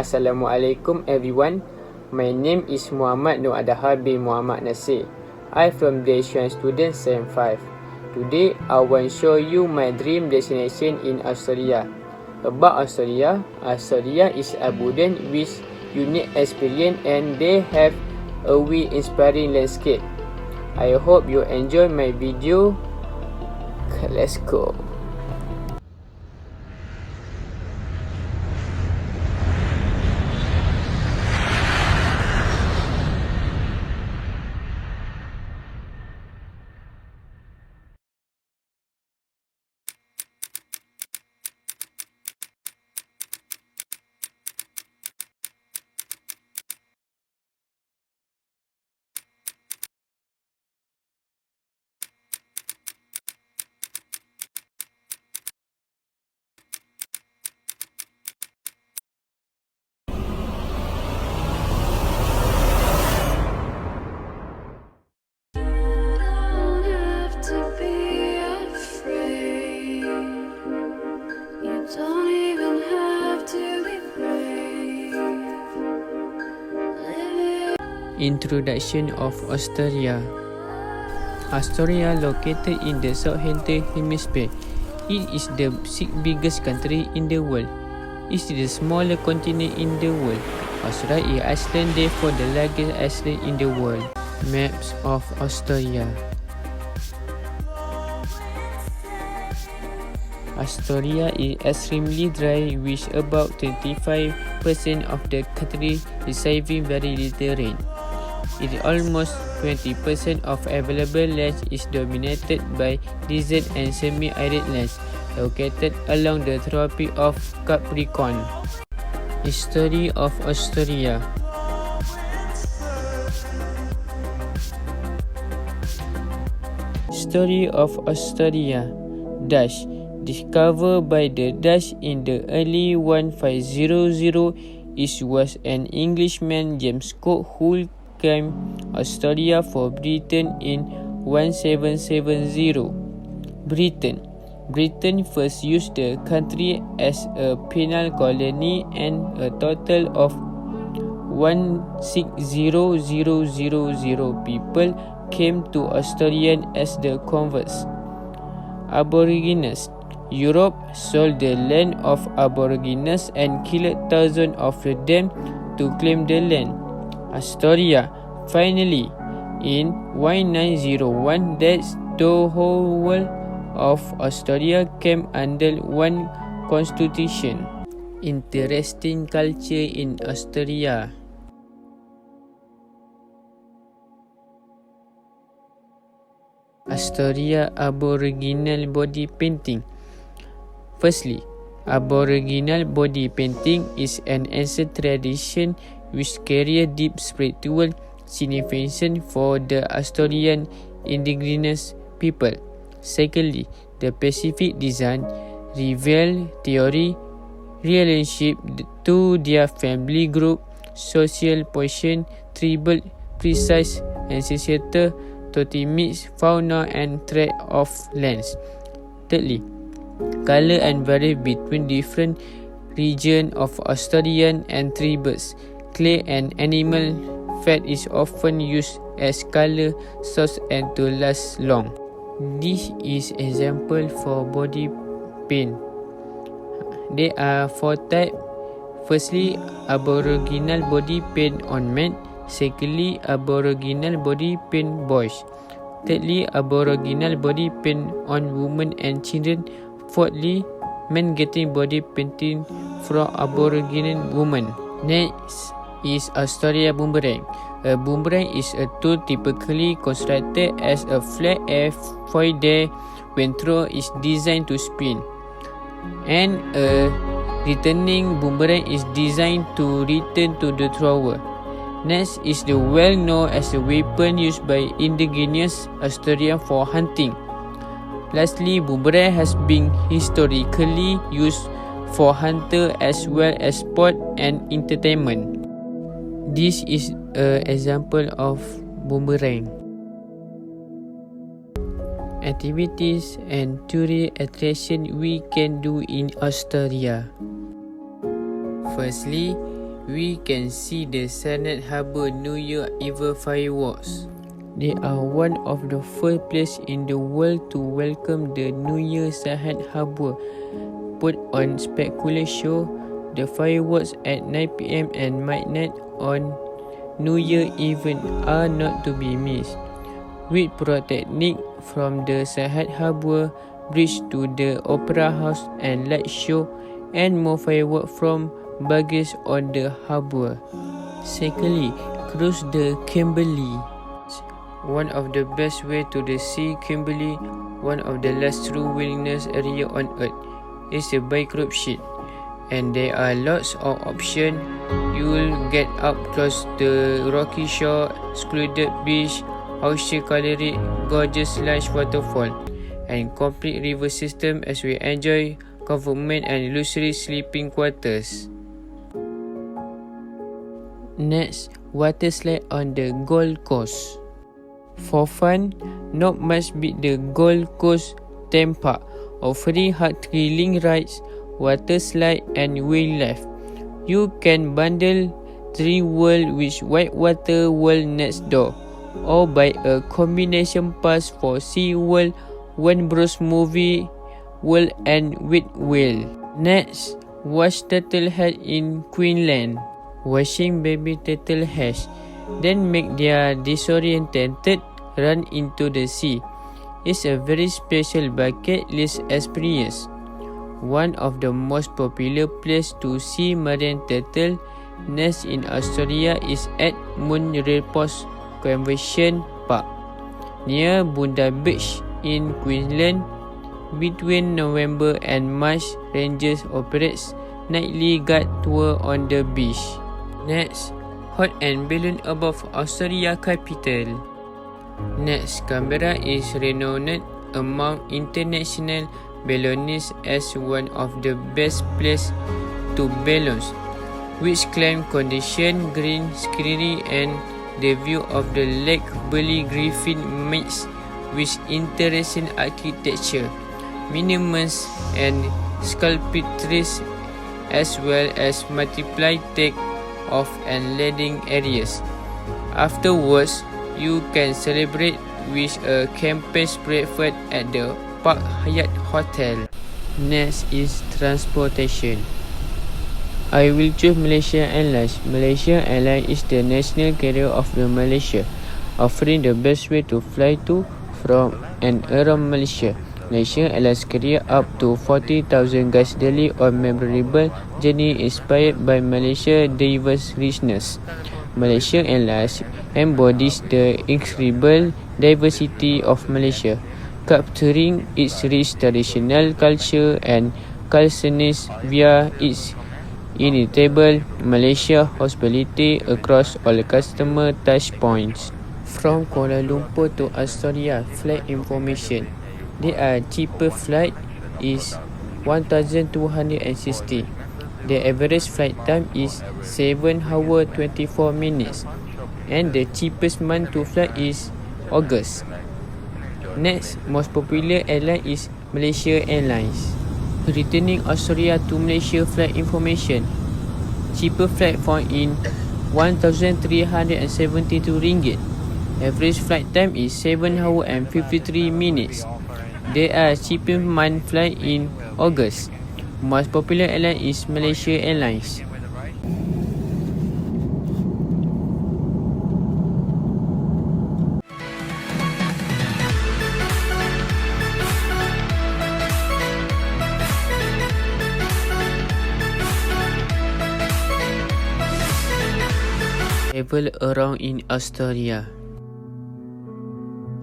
Assalamualaikum everyone. My name is Muhammad Nur Adhar bin Muhammad Nasir. I from Malaysian student Sem 5. Today I want to show you my dream destination in Australia. About Australia, Australia is abundant with unique experience and they have a very inspiring landscape. I hope you enjoy my video. Let's go. Introduction of Australia. Australia, located in the southern hemisphere, it is the sixth biggest country in the world. It is the smallest continent in the world. Australia is Iceland, therefore the largest island in the world. Maps of Australia. Australia is extremely dry, with about 25% of the country receiving very little rain. Almost 20% of available land is dominated by desert and semi-arid lands located along the Tropic of Capricorn. History of Australia. Story of Australia. Dutch. Discovered by the Dutch in the early 1500s, it was an Englishman, James Cook, who claimed Australia for Britain in 1770. Britain first used the country as a penal colony, and a total of 160,000 people came to Australia as the converts. Aborigines. Europe sold the land of Aborigines and killed thousands of them to claim the land. Australia. Finally, in 1901, the whole of Australia came under one constitution. Interesting culture in Australia. Australia Aboriginal body painting. Firstly, Aboriginal body painting is an ancient tradition which carries deep spiritual significance for the Australian indigenous people. Secondly, the Pacific design reveals theory relationship to their family group, social position, tribal, precise, ancestor, totemic fauna and threat of lands. Thirdly, color and vary between different regions of Australian and tribes. Clay and animal fat is often used as color source and to last long. This is example for body paint. There are 4 types. Firstly, Aboriginal body paint on men. Secondly, Aboriginal body paint boys. Thirdly, Aboriginal body paint on women and children. Fourthly, men getting body painting from Aboriginal women. Next is Australia boomerang. A boomerang is a tool typically constructed as a flat airfoil when thrown is designed to spin, and a returning boomerang is designed to return to the thrower. Next is the well known as a weapon used by indigenous Australians for hunting. Lastly, boomerang has been historically used for hunter as well as sport and entertainment. This is an example of boomerang. Activities and tourist attraction we can do in Australia. Firstly, we can see the Sahad Harbour New Year Eve fireworks. They are one of the first places in the world to welcome the New Year Sahad Harbour. Put on spectacular show, the fireworks at 9 p.m. and midnight on New Year Eve are not to be missed. With pyrotechnic from the Sahad Harbour Bridge to the Opera House and light show, and more fireworks from barges on the harbour. Secondly, cruise the Kimberley. One of the best way to the sea Kimberley, one of the last true wilderness area on earth, is a by cruise ship, and there are lots of options. You will get up close the rocky shore, secluded beach, ocean gallery, gorgeous large waterfall, and complete river system as we enjoy comfortable and luxury sleeping quarters. Next, water slide on the Gold Coast. For fun, not much beat the Gold Coast theme park, offering hard thrilling rides, water slide and wildlife. You can bundle Dream World with Whitewater World next door, or buy a combination pass for Sea World, Warner Bros Movie World and Whitwell. Next, watch turtle hatch in Queensland. Watching baby turtle hatch, then make their disoriented run into the sea. It's a very special bucket list experience. One of the most popular places to see marine turtle nests in Australia is at Moon Repose Conservation Park, near Bondi Beach in Queensland. Between November and March, rangers operates nightly guide tour on the beach. Next, hot and balloon above Australia capital. Next, Canberra is renowned among international balloonists as one of the best places to balloons, which climb condition, green scenery and the view of the Lake Burley Griffin mixed with interesting architecture, monuments and sculptures, as well as multiple take-off and landing areas. Afterwards, you can celebrate with a campus breakfast at the Park Hyatt Hotel. Next is transportation. I will choose Malaysia Airlines. Malaysia Airlines is the national carrier of the Malaysia, offering the best way to fly to, from and around Malaysia. Malaysia Airlines carry up to 40,000 guests daily on memorable journey inspired by Malaysia's diverse richness. Malaysia Airlines embodies the incredible diversity of Malaysia, capturing its rich traditional culture and cuisines via its inimitable Malaysia hospitality across all customer touch points. From Kuala Lumpur to Australia, flight information. Their cheaper flight is 1,260. The average flight time is 7 hours 24 minutes, and the cheapest month to fly is August. Next, most popular airline is Malaysia Airlines. Returning Australia to Malaysia flight information. Cheaper flight found in RM1,372. Average flight time is 7 hours and 53 minutes. There are cheaper month flight in August. Most popular airline is Malaysia Airlines. Travel around in Australia.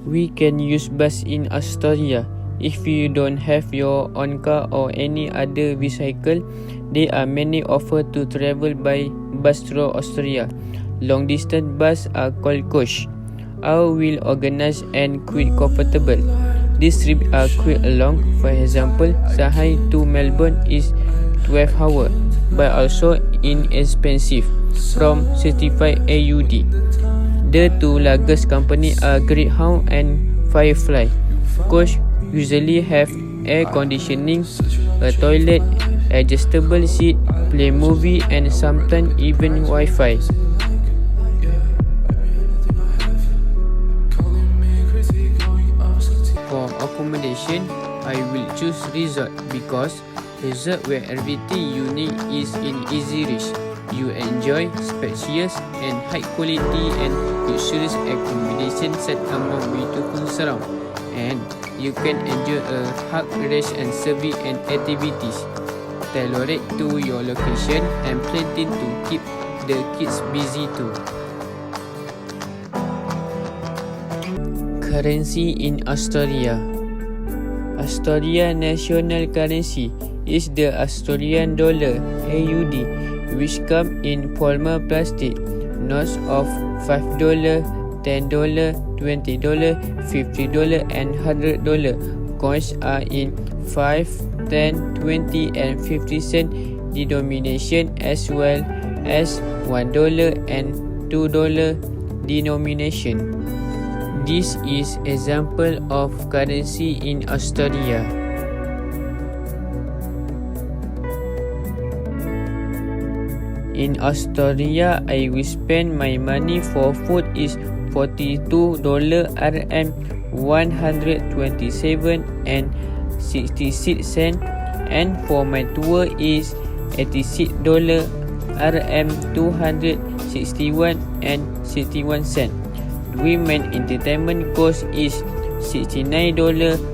We can use bus in Australia. If you don't have your own car or any other vehicle, there are many offers to travel by bus through Australia. Long distance buses are called coach, are well organized and quite comfortable. These trips are quite long. For example, Shanghai to Melbourne is 12 hours, but also inexpensive, from 65 AUD. The two largest companies are Greyhound and Firefly. Coach usually have air conditioning, a toilet adjustable seat, play movie, and sometimes even Wi-Fi. For accommodation, I will choose resort because resort where everything you need is in easy reach. You enjoy spacious and high quality and luxurious accommodation set among beautiful surround, and you can enjoy a hug rest and service and activities tailored to your location and plenty to keep the kids busy too. Currency in Australia. Australia national currency is the Australian dollar (AUD), which come in polymer plastic notes of $5, $10, $20, $50, and $100. Coins are in 5, 10, 20, and 50 cent denomination, as well as $1 and $2 denomination. This is example of currency in Australia. In Australia, I will spend my money for food is $42 RM 127 and 66 cent, and for my tour is $86 RM 261 and 61 cent. Women entertainment cost is $69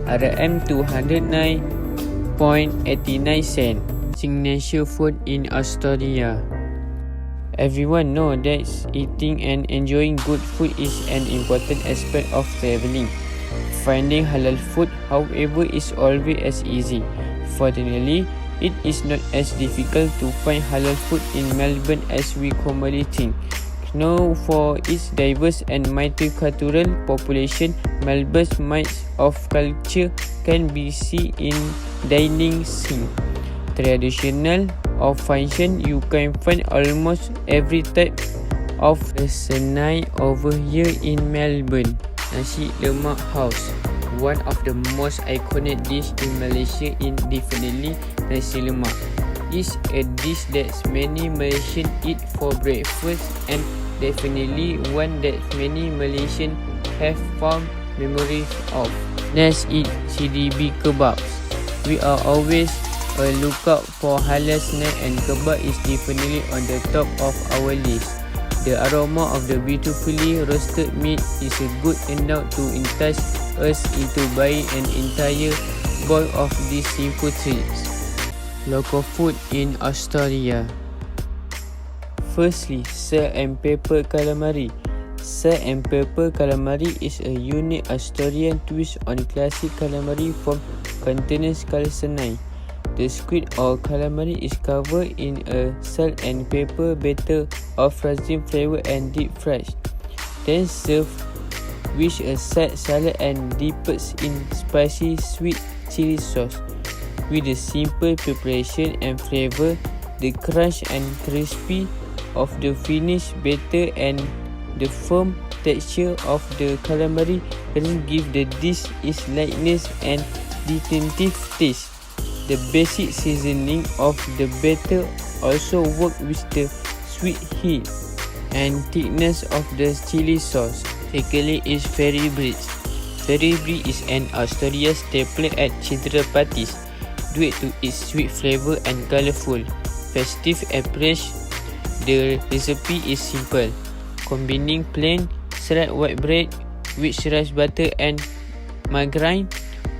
RM 209.89 cent. Signature food in Australia. Everyone know that eating and enjoying good food is an important aspect of traveling. Finding halal food, however, is always as easy. Fortunately, it is not as difficult to find halal food in Melbourne as we commonly think. Known for its diverse and multicultural population, Melbourne's mix of culture can be seen in dining scene. Traditional or function, you can find almost every type of senai over here in Melbourne. Nasi lemak house, one of the most iconic dish in Malaysia, is definitely nasi lemak. It's a dish that many Malaysians eat for breakfast, and definitely one that many Malaysians have fond memories of. Next is CDB kebabs. We are always a lookout for halal snack, and kebab is definitely on the top of our list. The aroma of the beautifully roasted meat is a good enough to entice us into buying an entire bowl of these simple treats. Local food in Australia. Firstly, salt and pepper calamari. Salt and pepper calamari is a unique Australian twist on classic calamari from continental Calcinae. The squid or calamari is covered in a salt and pepper batter of raisin flavor and deep fried. Then served with a side salad and dipped in spicy sweet chili sauce. With the simple preparation and flavor, the crunch and crispy of the finished batter and the firm texture of the calamari give the dish its lightness and distinctive taste. The basic seasoning of the batter also works with the sweet heat and thickness of the chili sauce. Secondly is fairy bread. Fairy bread is an Australian staple at children's parties due to its sweet flavor and colorful, festive approach. The recipe is simple, combining plain shredded white bread with rice butter and margarine,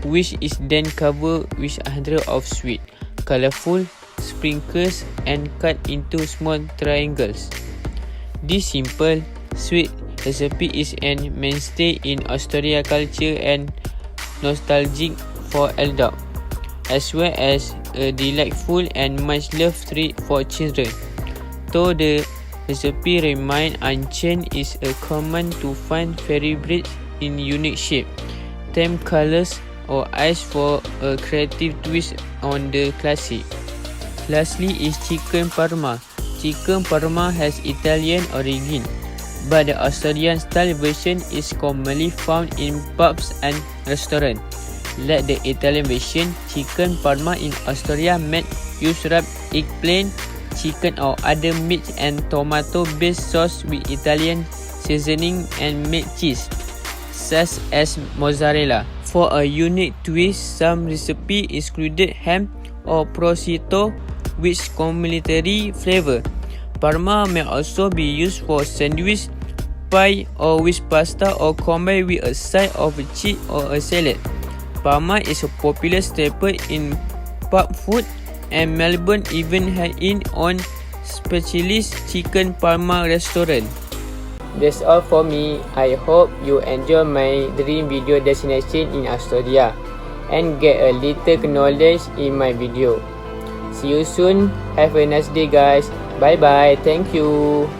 which is then covered with 100 of sweet, colorful sprinkles and cut into small triangles. This simple, sweet recipe is an mainstay in Australian culture and nostalgic for adults, as well as a delightful and much-loved treat for children. Though the recipe remains unchanged, it is common to find fairy bread in unique shape, theme colors, or eyes for a creative twist on the classic. Lastly is chicken parma. Chicken parma has Italian origin, but the Australian style version is commonly found in pubs and restaurants. Like the Italian version, chicken parma in Australia made use wrapped eggplant, chicken or other meat and tomato-based sauce with Italian seasoning and make cheese, such as mozzarella. For a unique twist, some recipes included ham or prosciutto with complementary flavor. Parma may also be used for sandwich, pie or with pasta or combined with a side of cheese or a salad. Parma is a popular staple in pub food, and Melbourne even has its own specialist chicken parma restaurant. That's all for me. I hope you enjoy my dream video destination in Australia and get a little knowledge in my video. See you soon. Have a nice day, guys. Bye bye. Thank you.